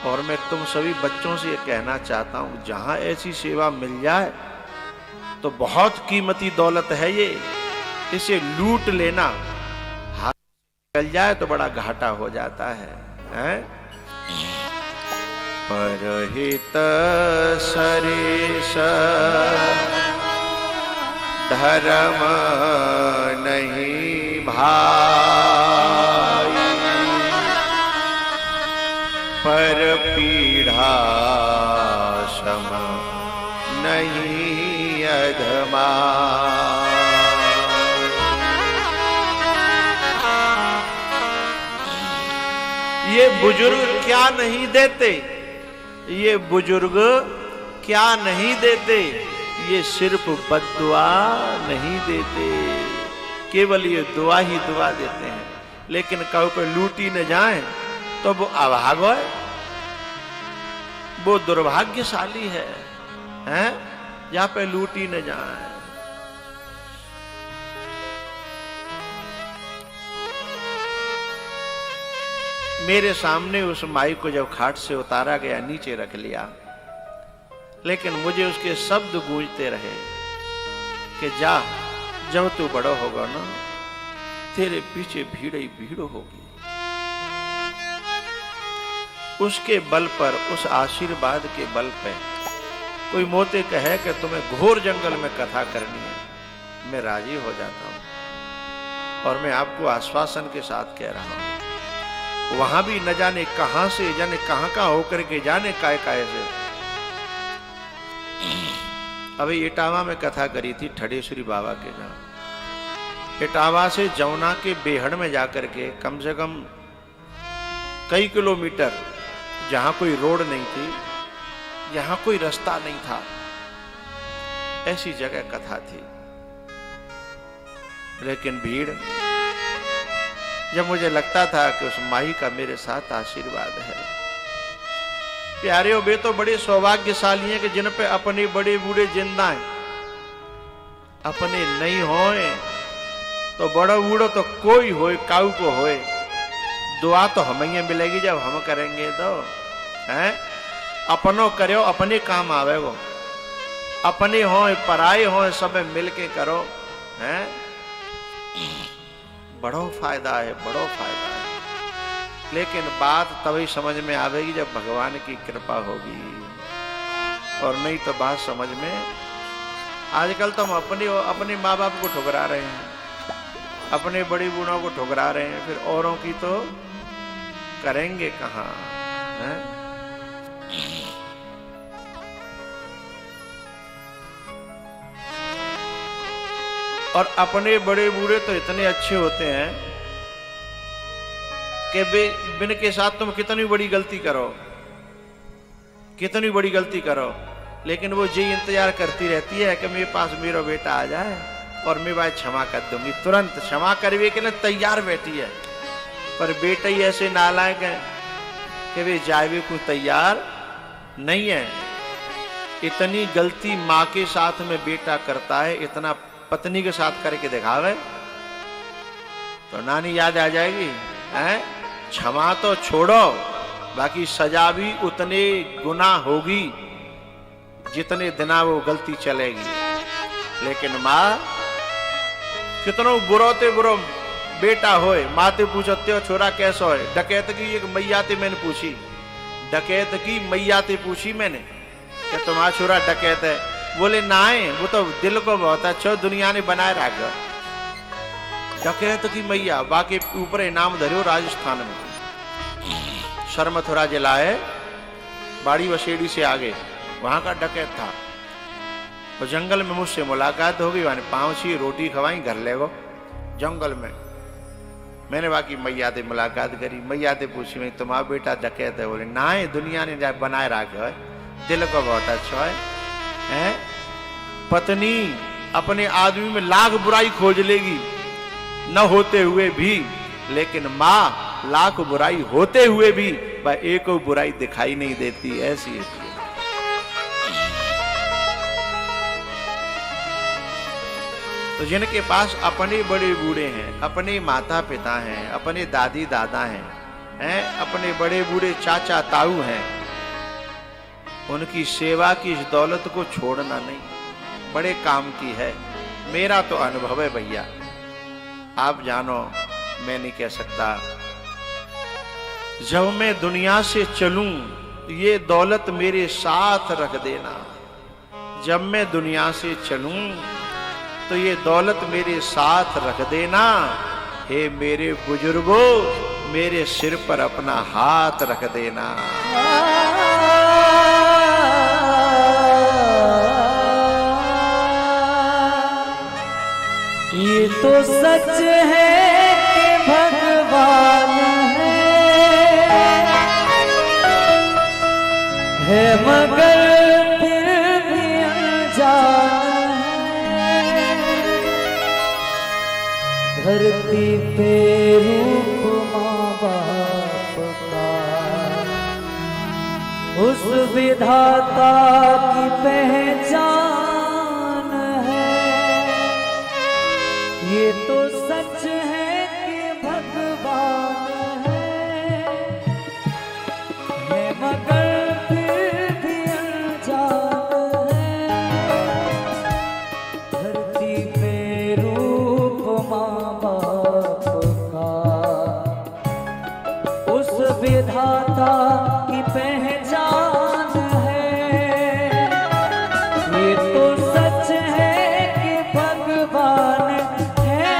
और मैं तुम सभी बच्चों से ये कहना चाहता हूं, जहां ऐसी सेवा मिल जाए तो बहुत कीमती दौलत है ये, इसे लूट लेना, हाथ निकल जाए तो बड़ा घाटा हो जाता है, हैं? परहित सरिस धर्म नहीं भाई, पर पीढ़ा सम नहीं अधमा। ये बुजुर्ग क्या नहीं देते, ये बुजुर्ग क्या नहीं देते, ये सिर्फ बद्दुआ नहीं देते, केवल ये दुआ ही दुआ देते हैं। लेकिन कहीं पे लूटी न जाए तो वो अभाग है, वो दुर्भाग्यशाली है, हैं? जहां पे लूटी न जाए। मेरे सामने उस माई को जब खाट से उतारा गया, नीचे रख लिया, लेकिन मुझे उसके शब्द गूंजते रहे कि जा, जब तू बड़ा होगा ना, तेरे पीछे भीड़ ही भीड़ होगी। उसके बल पर, उस आशीर्वाद के बल पे कोई मोते कहे कि तुम्हें घोर जंगल में कथा करनी है, मैं राजी हो जाता हूं। और मैं आपको आश्वासन के साथ कह रहा हूं, वहां भी न जाने कहां से, जाने कहां का होकर के, जाने काय काय से। अभी इटावा में कथा करी थी ठडेश्वरी बाबा के जहां। इटावा से जमुना के बेहड़ में जाकर के कम से कम कई किलोमीटर, जहां कोई रोड नहीं थी, जहां कोई रास्ता नहीं था, ऐसी जगह कथा थी। लेकिन भीड़, जब मुझे लगता था कि उस माही का मेरे साथ आशीर्वाद है। प्यारे, वे तो बड़े सौभाग्यशाली हैं कि जिन पे अपने बड़े बूढ़े जिंदा हैं, अपने नहीं होए तो बड़ा बूढ़ो तो कोई होए, काऊ को होए, दुआ तो हमें मिलेगी जब हम करेंगे तो, हैं? अपनों करो, अपने काम आवे वो, अपने होए पराए होए, सब मिल के करो, हैं? बड़ो फायदा है, बड़ो फायदा है। लेकिन बात तभी समझ में आवेगी जब भगवान की कृपा होगी, और नहीं तो बात समझ में। आजकल तो हम अपने माँ बाप को ठुकरा रहे हैं, अपने बड़ी बूढ़ों को ठुकरा रहे हैं, फिर औरों की तो करेंगे कहां, हैं? और अपने बड़े बूढ़े तो इतने अच्छे होते हैं कि बिन के साथ तुम कितनी बड़ी गलती करो, कितनी बड़ी गलती करो, लेकिन वो जी इंतजार करती रहती है कि मेरे पास मेरा बेटा आ जाए और मैं भाई क्षमा कर दूंगी, तुरंत क्षमा करने के लिए तैयार बैठी है। पर बेटा ही ऐसे नालायक है कि वे जावे को तैयार नहीं है। इतनी गलती माँ के साथ में बेटा करता है, इतना पत्नी के साथ करके दिखावे तो नानी याद आ जाएगी, हैं? क्षमा तो छोड़ो, बाकी सजा भी उतने गुना होगी जितने दिना वो गलती चलेगी। लेकिन माँ, कितनो बुरो ते बुरो बेटा होए, माते पूछते हो छोरा कैसा होए। डकैत की एक मैया ते मैंने पूछी, डकैत की मैया ते पूछी मैंने कि तुम्हारा छोरा डकैत है। बोले ना है, वो तो दिल को बहुत अच्छा दुनिया ने बनाए रखा। डकैत की मैया, बाकी ऊपर इनाम धरो राजस्थान में, शर्मथुरा जिला है, बाड़ी वसेड़ी से आगे, वहां का डकैत था। तो जंगल में मुझसे मुलाकात हो गई, मैंने पाँव सी रोटी खवाई, घर ले गो जंगल में। मैंने बाकी मैया से मुलाकात करी, मैया से पूछी मैं तुम्हारा बेटा डकैत है। बोले ना है, दुनिया ने बनाए रखा है, दिल को बहुत अच्छा है। पत्नी अपने आदमी में लाख बुराई खोज लेगी न होते हुए भी, लेकिन माँ लाख बुराई होते हुए भी वह एक बुराई दिखाई नहीं देती, ऐसी है। तो जिनके पास अपने बड़े बूढ़े हैं, अपने माता पिता हैं, अपने दादी दादा हैं, हैं, अपने बड़े बूढ़े चाचा ताऊ हैं, उनकी सेवा की इस दौलत को छोड़ना नहीं, बड़े काम की है। मेरा तो अनुभव है भैया, आप जानो, मैं नहीं कह सकता। जब मैं दुनिया से चलूं ये दौलत मेरे साथ रख देना। जब मैं दुनिया से चलूं तो ये दौलत मेरे साथ रख देना। हे मेरे बुजुर्गों, मेरे सिर पर अपना हाथ रख देना। ये तो सच है कि भगवान है मगर फिर भी अनजान है। धरती पे रूप माँ बाप का, उस विधाता की पहचान है। ये तो सच है कि भगवान है मगर विधाता की पहचान है। ये तो सच है कि भगवान है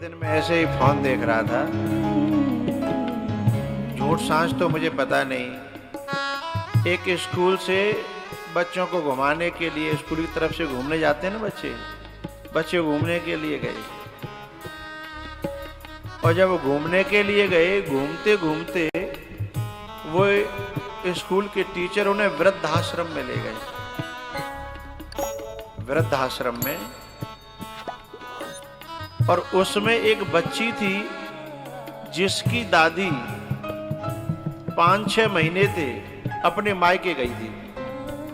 दिन मैं ऐसे ही फोन देख रहा था, झूठ सांच तो मुझे पता नहीं। एक स्कूल से बच्चों को घुमाने के लिए, स्कूल की तरफ से घूमने जाते हैं ना बच्चे घूमने के लिए गए। और जब वो घूमने के लिए गए, घूमते घूमते वो स्कूल के टीचर उन्हें वृद्धाश्रम में ले गए। वृद्धाश्रम में, और उसमें एक बच्ची थी जिसकी दादी 5-6 महीने थे अपने मायके गई थी।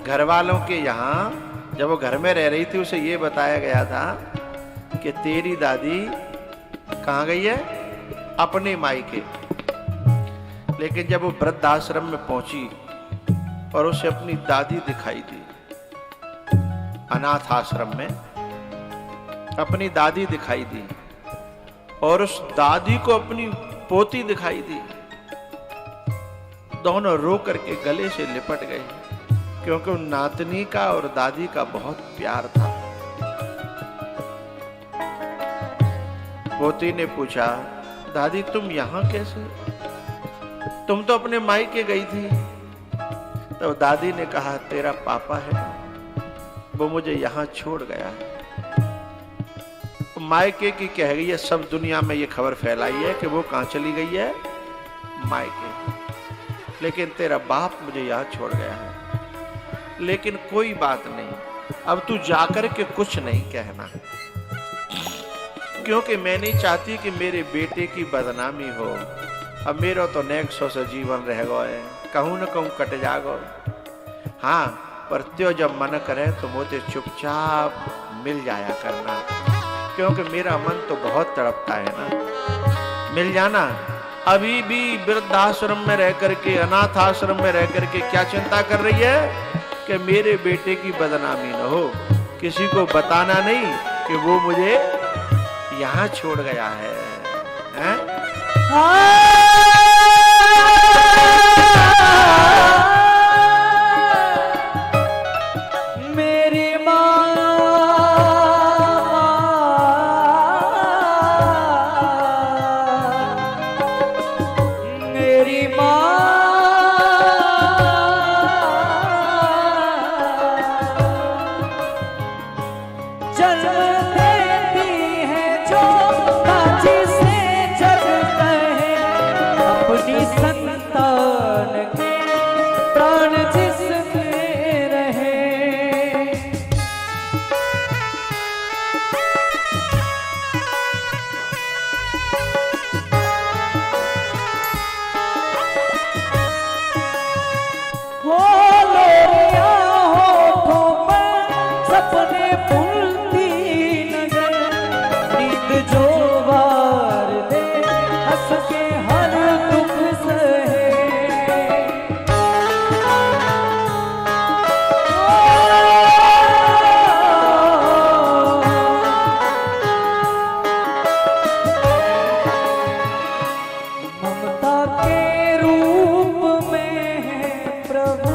घर वालों के यहाँ जब वो घर में रह रही थी, उसे ये बताया गया था कि तेरी दादी कहाँ गई है, अपने मायके। लेकिन जब वो वृद्धाश्रम में पहुंची और उसे अपनी दादी दिखाई दी, अनाथ आश्रम में अपनी दादी दिखाई दी, और उस दादी को अपनी पोती दिखाई दी, दोनों रो करके गले से लिपट गए, क्योंकि उन नातनी का और दादी का बहुत प्यार था। पोती ने पूछा, दादी तुम यहां कैसे, तुम तो अपने मायके गई थी। तो दादी ने कहा, तेरा पापा है, वो मुझे यहां छोड़ गया है। मायके की कह गई है, सब दुनिया में ये खबर फैलाई है कि वो कहां चली गई है, मायके। लेकिन तेरा बाप मुझे यहां छोड़ गया है। लेकिन कोई बात नहीं, अब तू जाकर के कुछ नहीं कहना, क्योंकि मैं नहीं चाहती कि मेरे बेटे की बदनामी हो। अब मेरा तो नेक सो से जीवन रह गए, कहूँ न कहूँ कट जागो। हाँ, पर त्यो जब मन करे तो मुझे चुपचाप मिल जाया करना, क्योंकि मेरा मन तो बहुत तड़पता है ना। मिल जाना। अभी भी वृद्धाश्रम में रह करके, अनाथ आश्रम में रह करके क्या चिंता कर रही है कि मेरे बेटे की बदनामी न हो, किसी को बताना नहीं कि वो मुझे यहाँ छोड़ गया है, हैं? मेरी माँ, मेरी माँ जन्म देती है जो जिसे जग कहे, अपनी संतान के प्राण जिसमें रहे। हो लोरिया होठों पर सपने भूलती नजर, नींद जो वार दे हंस के हर दुख सहे। ममता के रूप में है प्रभु,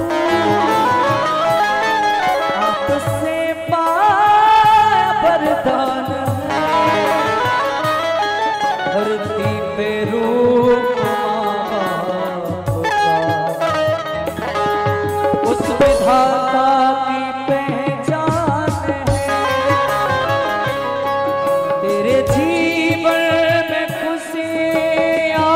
आपसे पाया वरदान है। धरती पे रूप माँ का, उस विधाता की पहचान है। तेरे जीवन में खुशियाँ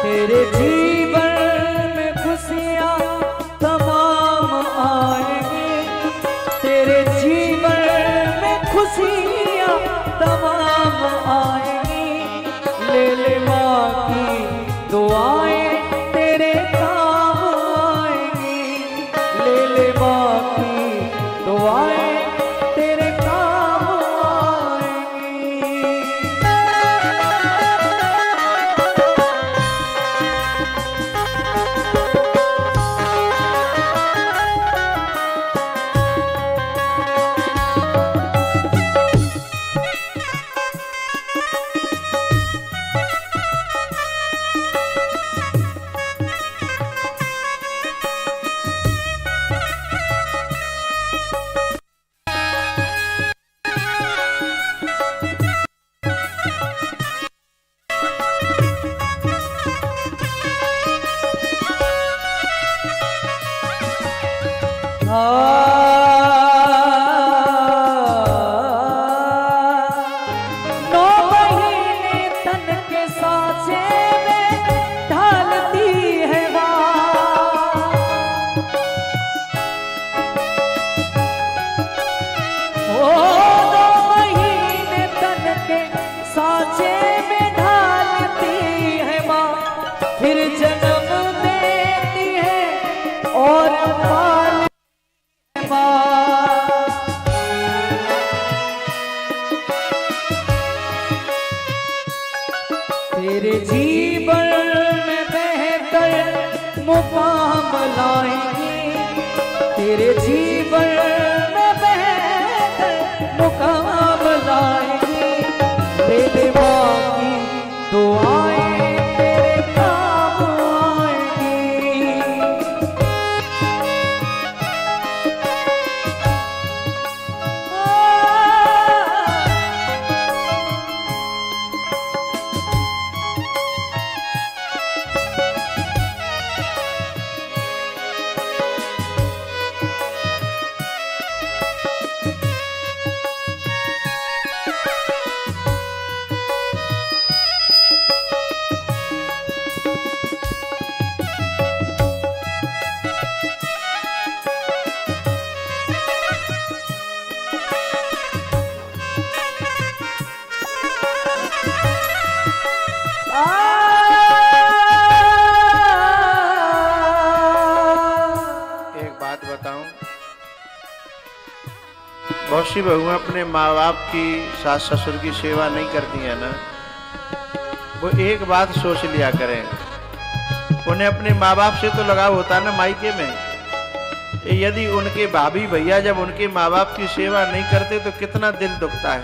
तेरे जीवन में खुशियाँ तमाम आएंगी, तेरे जीवन में खुशियाँ तमाम आएंगी। ले ले माँ की दुआएं तेरे काम आएंगी, ले ले माँ की दुआएं तेरे काम आएंगी। नौ महीने तन के सांचे में ढालती है माँ। ओ 9 महीने तन के सांचे में ढालती है माँ, फिर जन्म देती है और पालती है माँ। तेरे जीवन में बेहतर मुकाम लाएंगे, तेरे जीवन में बेहतर मुकाम लाएंगे। तेरे माँ की दुआएं तेरे काम आएंगी। एक बात बताऊं, बहुत सी बहुएं अपने माँ बाप की, सास ससुर की सेवा नहीं करती हैं ना, वो एक बात सोच लिया करें, उन्हें अपने माँ बाप से तो लगाव होता है ना मायके में। यदि उनके भाभी भैया जब उनके माँ बाप की सेवा नहीं करते तो कितना दिल दुखता है।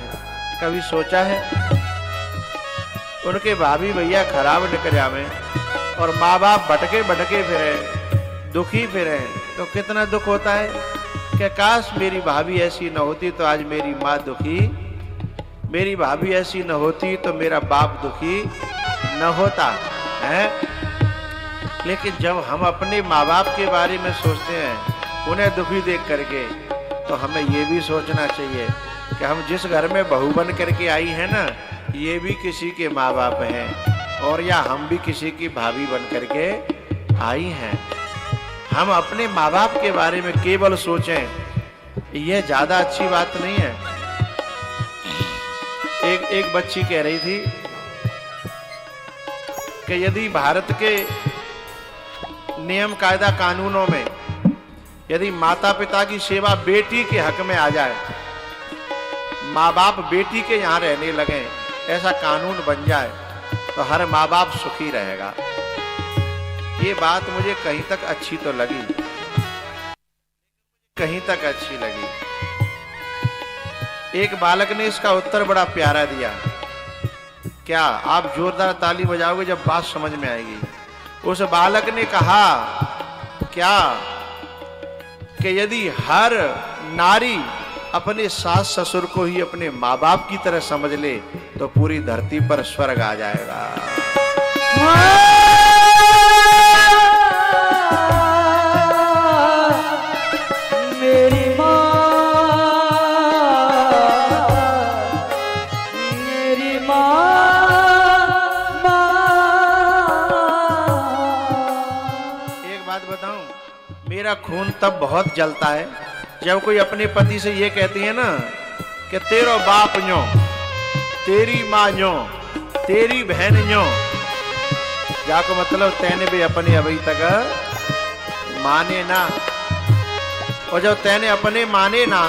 कभी सोचा है? उनके भाभी भैया खराब निकल जावे और माँ बाप भटके भटके फिरे, दुखी फिरे, तो कितना दुख होता है कि काश मेरी भाभी ऐसी न होती तो आज मेरी माँ दुखी, मेरी भाभी ऐसी न होती तो मेरा बाप दुखी न होता है। लेकिन जब हम अपने माँ बाप के बारे में सोचते हैं उन्हें दुखी देख करके, तो हमें ये भी सोचना चाहिए कि हम जिस घर में बहू बन करके आई हैं ना, ये भी किसी के माँ बाप हैं, और या हम भी किसी की भाभी बन करके आई हैं। हम अपने माँ बाप के बारे में केवल सोचें, यह ज्यादा अच्छी बात नहीं है। एक बच्ची कह रही थी कि यदि भारत के नियम कायदा कानूनों में यदि माता पिता की सेवा बेटी के हक में आ जाए, माँ बाप बेटी के यहाँ रहने लगे, ऐसा कानून बन जाए, तो हर माँ बाप सुखी रहेगा। ये बात मुझे कहीं तक अच्छी तो लगी, कहीं तक अच्छी लगी। एक बालक ने इसका उत्तर बड़ा प्यारा दिया। क्या आप जोरदार ताली बजाओगे जब बात समझ में आएगी। उस बालक ने कहा क्या कि यदि हर नारी अपने सास ससुर को ही अपने माँ बाप की तरह समझ ले तो पूरी धरती पर स्वर्ग आ जाएगा। मेरी माँ, मेरी माँ। एक बात बताऊं, मेरा खून तब बहुत जलता है जब कोई अपने पति से ये कहती है ना कि तेरो बाप न्यो, तेरी माँ न्यो, तेरी बहन न्यो, जाको मतलब तैने भी अपने अभी तक माने ना, और जब तैने अपने माने ना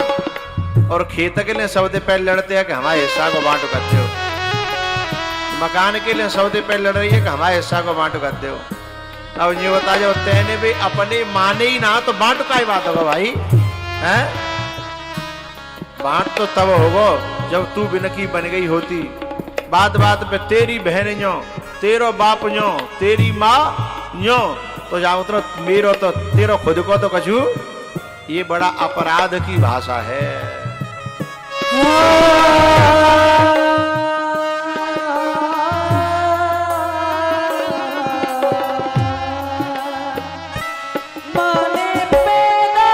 और खेत के लिए सौदे पे लड़ते हैं कि हमारे हिस्सा को बांटो करते हो, मकान के लिए सौदे पे लड़ रही है कि हमारे हिस्सा को बांटो करते हो। अब ये बता जाओ तैने भी अपने माने ही ना तो बांट का ही बात होगा भाई, हैं? बांट तो तब होगा जब तू बिनकी बन गई होती। बात बात पे तेरी बहन न्यो, तेरो बाप न्यो, तेरी माँ न्यो, तो जाओ तो मेरो तो तेरो खुद को तो कछू, ये बड़ा अपराध की भाषा है। माने पैदा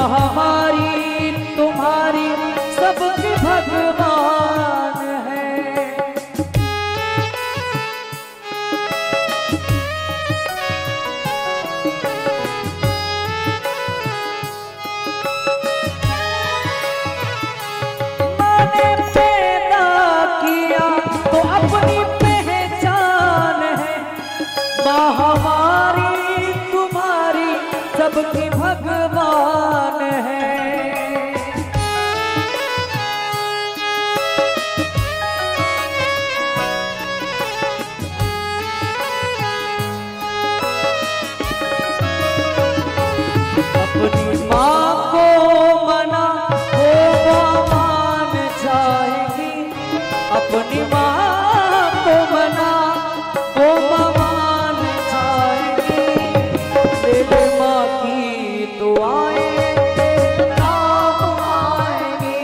माँ हमारी तुम्हारी सबकी भगवान है। मैंने पैदा किया तो अपनी पहचान है। माँ हमारी तुम्हारी सबकी भगवान है। अपनी माँ को मना वो मान जाएगी। अपनी माँ को मना वो मान जाएगी। मेरे माँ की दुआएं काम आएंगी।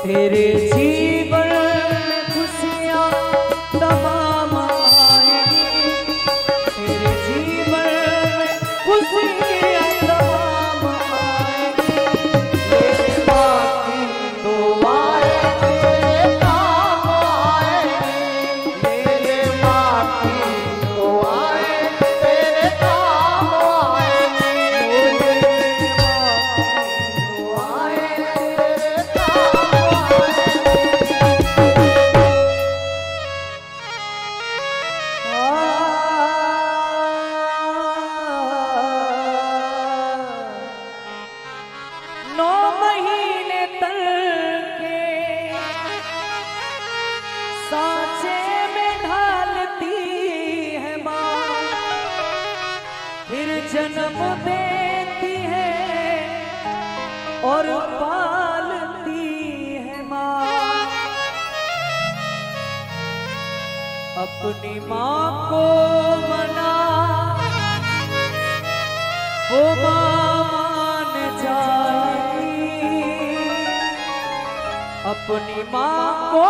तेरे जीवन में खुशियाँ तमाम आएंगी। तेरे जीवन में खुशियाँ तमाम आएंगी। मेरे माँ की दुआएं तेरे काम आएंगी। मेरे माँ की दुआएं तेरे काम आएंगी। मेरे माँ की दुआएं तेरे नौ महीने तल के सांचे में ढालती है माँ। फिर जन्म देती है और पालती है माँ। अपनी माँ को मना वो मान जाएगी। अपनी माँ को